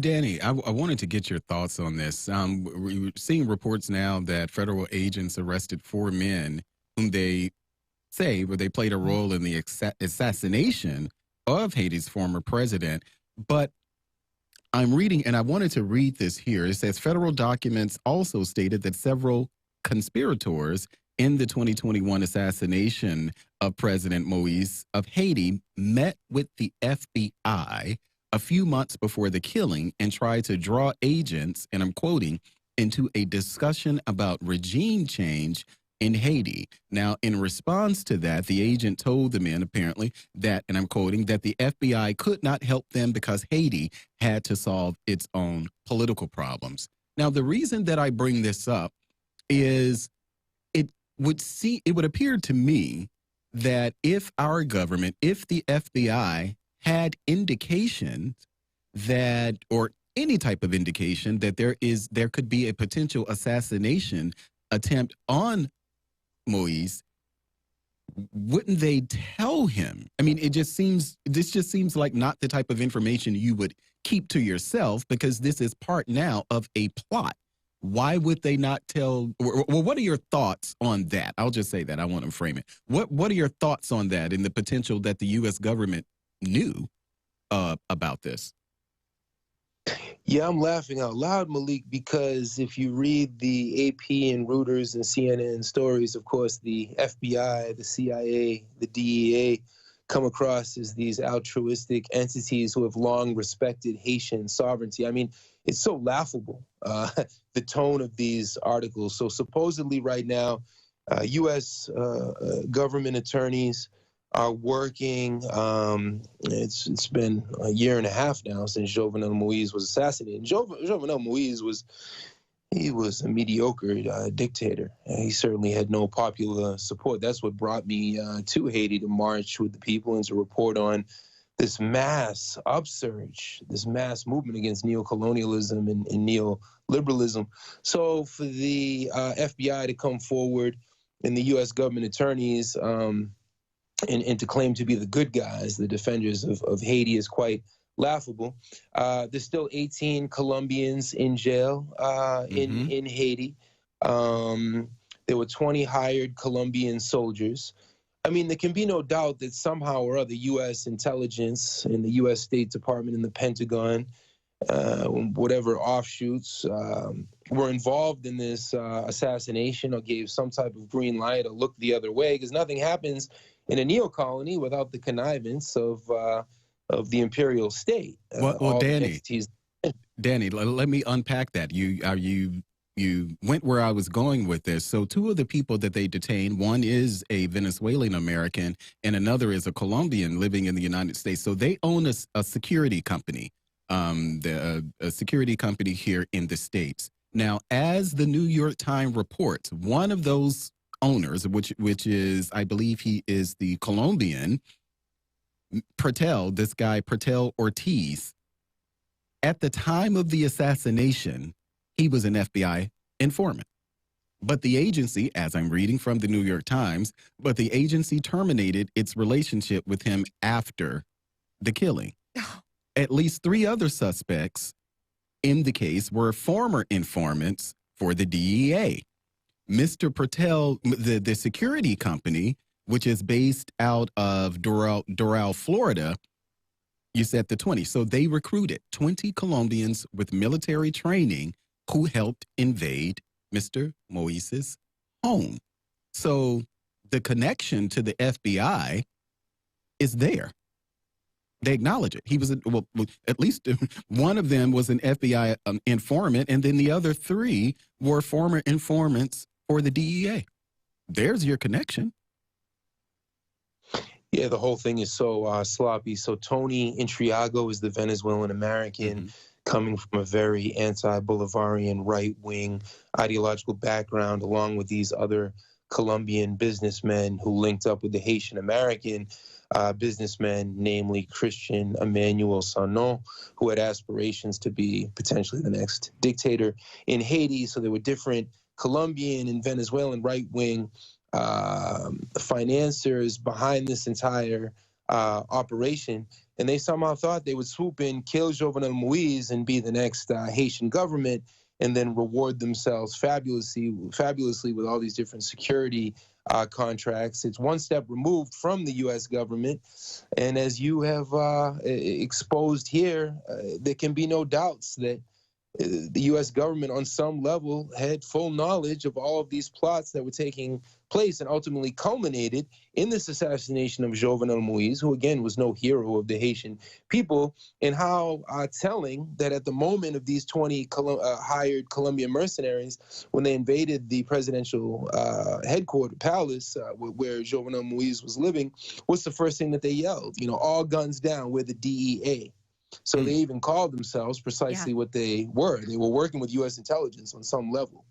Danny, I wanted to get your thoughts on this. We're seeing reports now that federal agents arrested four men whom they say where they played a role in the assassination of Haiti's former president. But I'm reading, and I wanted to read this here. It says federal documents also stated that several conspirators in the 2021 assassination of President Moïse of Haiti met with the FBI a few months before the killing and tried to draw agents, and I'm quoting, into a discussion about regime change in Haiti. Now, in response to that, the agent told the men apparently that, and I'm quoting, that the FBI could not help them because Haiti had to solve its own political problems. Now, the reason that I bring this up is it would appear to me that if our government, if the FBI had indications that, or any type of indication that there could be a potential assassination attempt on Moïse, wouldn't they tell him? I mean, this just seems like not the type of information you would keep to yourself, because this is part now of a plot. Why would they not tell? Well, what are your thoughts on that? I'll just say that. I want to frame it. What are your thoughts on that and the potential that the U.S. government knew about this? Yeah, I'm laughing out loud, Malik, because if you read the AP and Reuters and CNN stories, of course, the FBI, the CIA, the DEA come across as these altruistic entities who have long respected Haitian sovereignty. I mean, it's so laughable, the tone of these articles. So supposedly right now, U.S. Government attorneys are working. It's been a year and a half now since Jovenel Moïse was assassinated. Jovenel Moïse was a mediocre dictator. He certainly had no popular support. That's what brought me to Haiti to march with the people and to report on this mass upsurge, this mass movement against neocolonialism and neoliberalism. So for the FBI to come forward and the U.S. government attorneys and to claim to be the good guys, the defenders of Haiti, is quite laughable. There's still 18 Colombians in jail in Haiti. There were 20 hired Colombian soldiers. I mean, there can be no doubt that somehow or other U.S. intelligence and the U.S. State Department and the Pentagon, whatever offshoots, were involved in this assassination or gave some type of green light or looked the other way, because nothing happens in a neo-colony without the connivance of the imperial state. Well, Danny, let me unpack that. You went where I was going with this. So two of the people that they detained, one is a Venezuelan American and another is a Colombian living in the United States. So they own a security company, a security company here in the States. Now, as the New York Times reports, one of those owners, which is, I believe he is the Colombian, this guy Pretel Ortiz, at the time of the assassination, he was an FBI informant. But the agency, as I'm reading from the New York Times, but the agency terminated its relationship with him after the killing. At least three other suspects in the case were former informants for the DEA. Mr. Pretel, the security company, which is based out of Doral, Florida, you said the 20. So they recruited 20 Colombians with military training who helped invade Mr. Moïse's home. So the connection to the FBI is there. They acknowledge it. He was, well, at least one of them was an FBI informant, and then the other three were former informants for the DEA. There's your connection. Yeah, the whole thing is so sloppy. So Tony Intriago is the Venezuelan American coming from a very anti-Bolivarian right-wing ideological background, along with these other Colombian businessmen who linked up with the Haitian American businessmen, namely Christian Emmanuel Sanon, who had aspirations to be potentially the next dictator in Haiti. So there were different Colombian and Venezuelan right-wing financiers behind this entire operation. and they somehow thought they would swoop in, kill Jovenel Moïse, and be the next Haitian government, and then reward themselves fabulously with all these different security contracts. It's one step removed from the U.S. government, and as you have exposed here, there can be no doubts that the U.S. government on some level had full knowledge of all of these plots that were taking place and ultimately culminated in this assassination of Jovenel Moïse, who again was no hero of the Haitian people, and how telling that at the moment of these 20 hired Colombian mercenaries, when they invaded the presidential headquarters palace where Jovenel Moïse was living, what's the first thing that they yelled? You know, all guns down, we're the DEA. So they even called themselves precisely what they were. They were working with U.S. intelligence on some level.